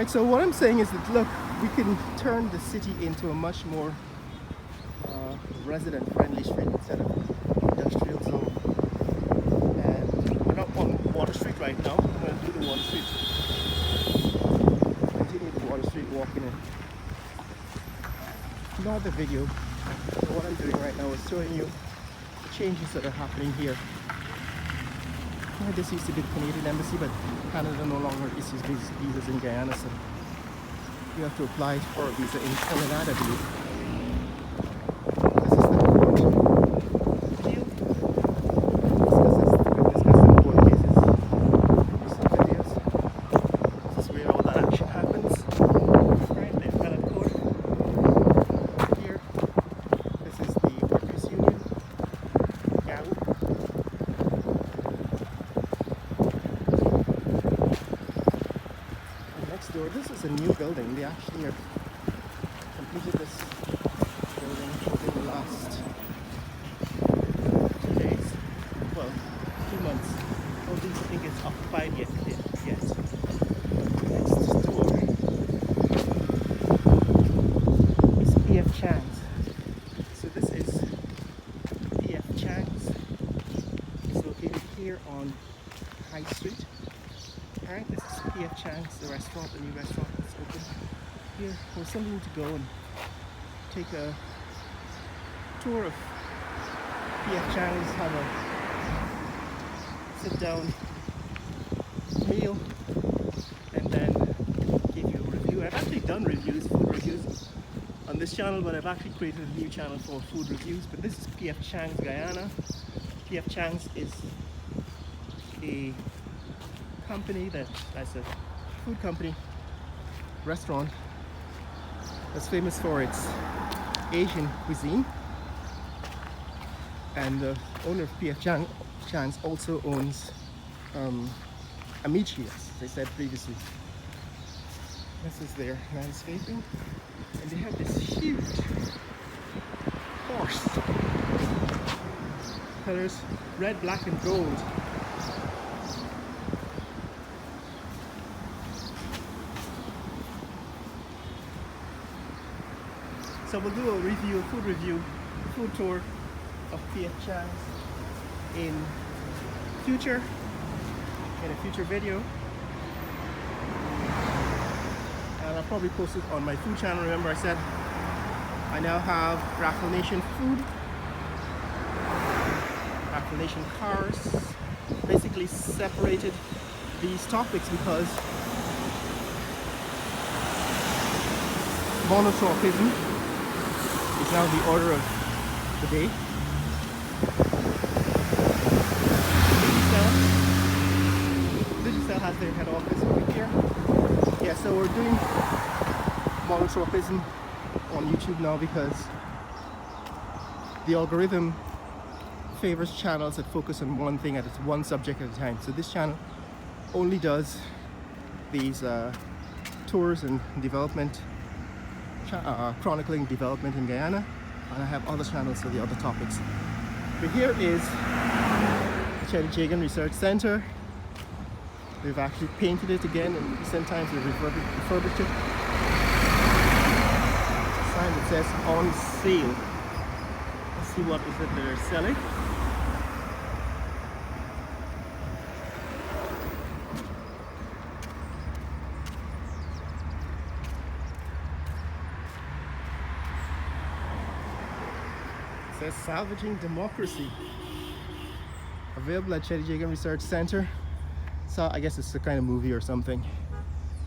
Right, so what I'm saying is that look, we can turn the city into a much more resident-friendly street instead of industrial zone. And we're not on Water Street right now. I'm going to do the Water Street. Continue the Water Street walking in. Not the video. So what I'm doing right now is showing you the changes that are happening here. This used to be the Canadian embassy, but Canada no longer issues visas in Guyana, so you have to apply for a visa in Canada, I believe. This is the court deal. We've discussed the court cases, some videos. This is where all that action happens. Right, they've got a court here. This is the workers' union. Gang. This is a new building. They actually have completed this building within the last 2 days. Well, 2 months. I don't think it's occupied yet. Next door is P.F. Chang's. So this is P.F. Chang's. It's located here on High Street. Alright, this is P.F. Chang's, the restaurant, the new restaurant that's open here. We're something to go and take a tour of P.F. Chang's, have a sit-down meal, and then give you a review. I've actually done reviews, food reviews, on this channel, but I've actually created a new channel for food reviews. But this is P.F. Chang's Guyana. P.F. Chang's is a company that's a food company, restaurant that's famous for its Asian cuisine, and the owner of P.F. Chang's also owns Amici, as I said previously. This is their landscaping, and they have this huge horse, colors red, black and gold. So we'll do a food tour of P.F. Chang's in a future video. And I'll probably post it on my food channel. Remember I said I now have Raffle Nation food, Raffle Nation cars. Basically separated these topics because monotropism is now the order of the day. Digicel has their head office over here. Yeah, so we're doing monotropism on YouTube now because the algorithm favors channels that focus on one thing one subject at a time. So this channel only does these tours and development, chronicling development in Guyana, and I have other channels for the other topics. But here is Cheddi Jagan Research Center. We've actually painted it again in recent times. We've refurbished it. It's a sign that says on sale. Let's see what is it they're selling. It says Salvaging Democracy. Available at Cheddi Jagan Research Center. So I guess it's a kind of movie or something.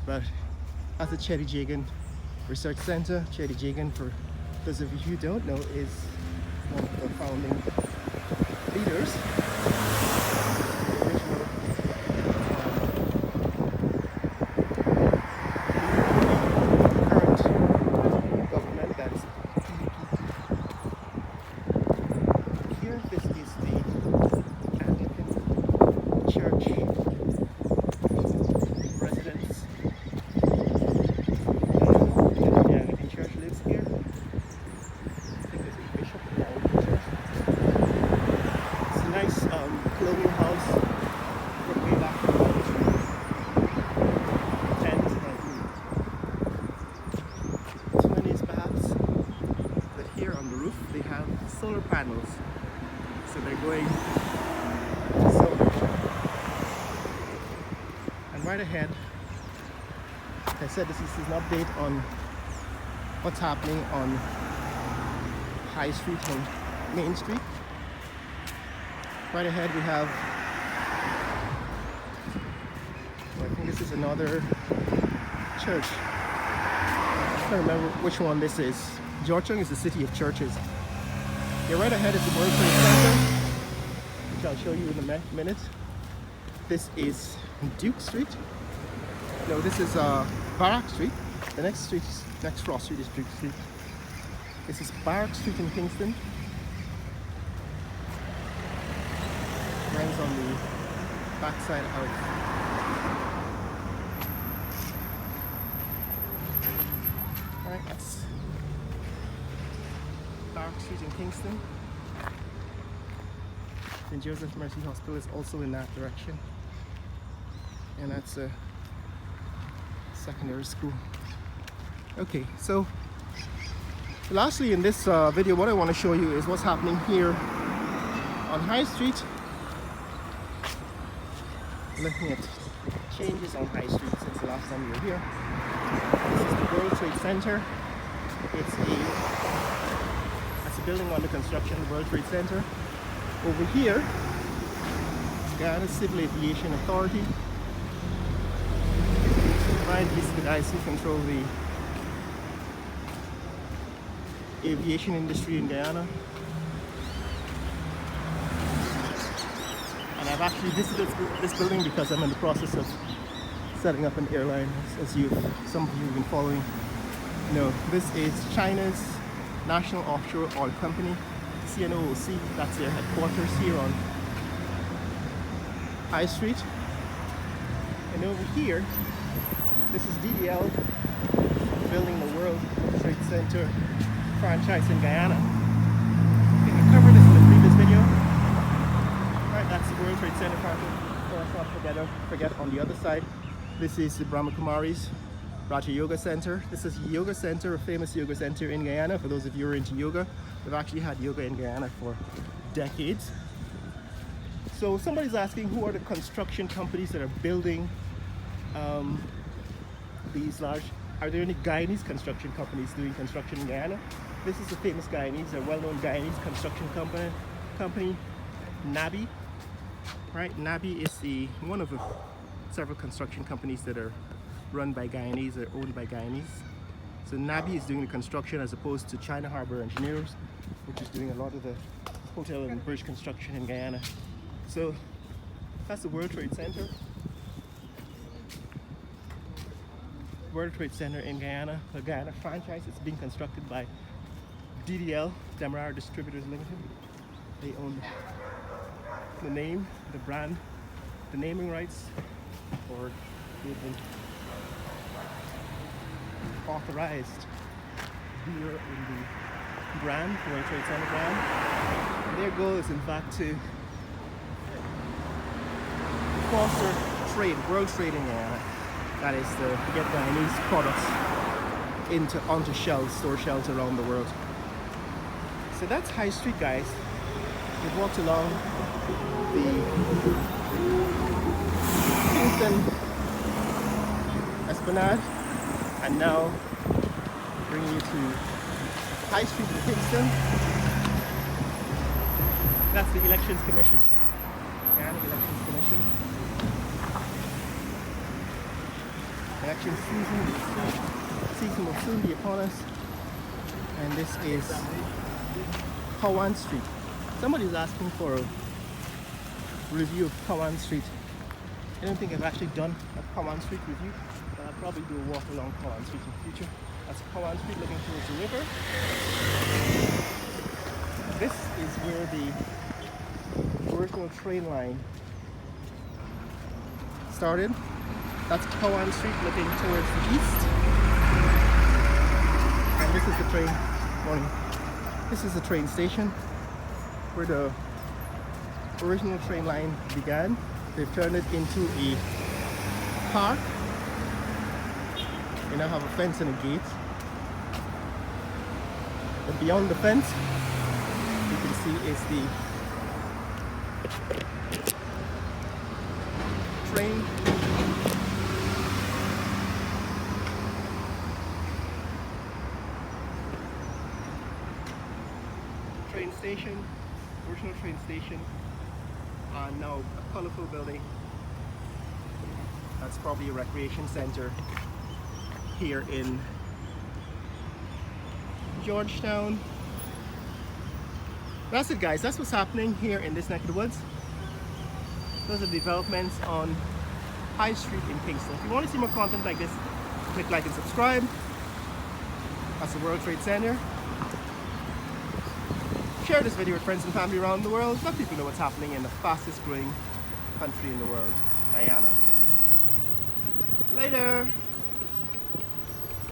But at the Cheddi Jagan Research Center, Cheddi Jagan, for those of you who don't know, is one of the founding leaders. The original current government, that's PDP. Here, this is the Anglican Church residence. The Anglican Church lives here. I think there's a bishop in the Anglican Church. It's a nice channels. So they're going so, and right ahead, like I said, this is an update on what's happening on High Street and Main Street. Right ahead we have, well, I think this is another church. I can't remember which one this is. Chang is the city of churches. Yeah, right ahead is the World Trade Center, which I'll show you in a minute. This is Duke Street. No, this is Barrack Street. The next cross street is Duke Street. This is Barrack Street in Kingston. Runs on the backside of Alright, that's Barrack Street in Kingston. St. Joseph Mercy Hospital is also in that direction. And that's a secondary school. Okay, so lastly in this video, what I want to show you is what's happening here on High Street. Looking at changes on High Street since the last time you were here. This is the World Trade Center. It's a building under construction, the World Trade Center. Over here, it's Guyana Civil Aviation Authority. Right, these are the guys who control the aviation industry in Guyana. And I've actually visited this building because I'm in the process of setting up an airline, as some of you have been following. No, this is China's National Offshore Oil Company, CNOOC. That's their headquarters here on High Street. And over here, this is DDL building the World Trade Center franchise in Guyana. I think I covered this in the previous video. Right, that's the World Trade Center franchise. So let's not forget on the other side, this is the Brahma Kumari's Raja Yoga Center. This is a yoga center, a famous yoga center in Guyana. For those of you who are into yoga, we've actually had yoga in Guyana for decades. So somebody's asking, who are the construction companies that are building these large? Are there any Guyanese construction companies doing construction in Guyana? This is a famous Guyanese, a well-known Guyanese construction company, Nabi. Right, Nabi is one of the several construction companies that are run by Guyanese or owned by Guyanese. So Nabi is doing the construction as opposed to China Harbor Engineers, which is doing a lot of the hotel and bridge construction in Guyana. So that's the World Trade Center. World Trade Center in Guyana, the Guyana franchise. It's being constructed by DDL, Demerara Distributors Limited. They own the name, the brand, the naming rights, or they've been authorized here in the brand, World Trade Center brand. And their goal is in fact to foster trade, world trade in Guyana. That is to get Guyanese products onto shelves, store shelves around the world. So that's High Street, guys. We've walked along the Kingston Esplanade and now bringing you to High Street in Kingston. That's the Elections Commission. Guyana Elections Commission. Election season will soon be upon us, and this is Kawan Street. Somebody's asking for a review of Kawan Street. I don't think I've actually done a Kawan Street review, but I'll probably do a walk along Kawan Street in the future. That's Kawan Street looking towards the river. This is where the original train line started. That's Kawan Street looking towards the east. And this is the train, morning. This is the train station where the original train line began. They've turned it into a park. They now have a fence and a gate. And beyond the fence you can see is the train. Train station, original train station, and now a colorful building. That's probably a recreation center here in Georgetown. That's it, guys. That's what's happening here in this neck of the woods. Those are developments on High Street in Kingston. If you want to see more content like this, click like and subscribe. That's the World Trade Center. Share this video with friends and family around the world. Let people know what's happening in the fastest growing country in the world, Guyana. Later.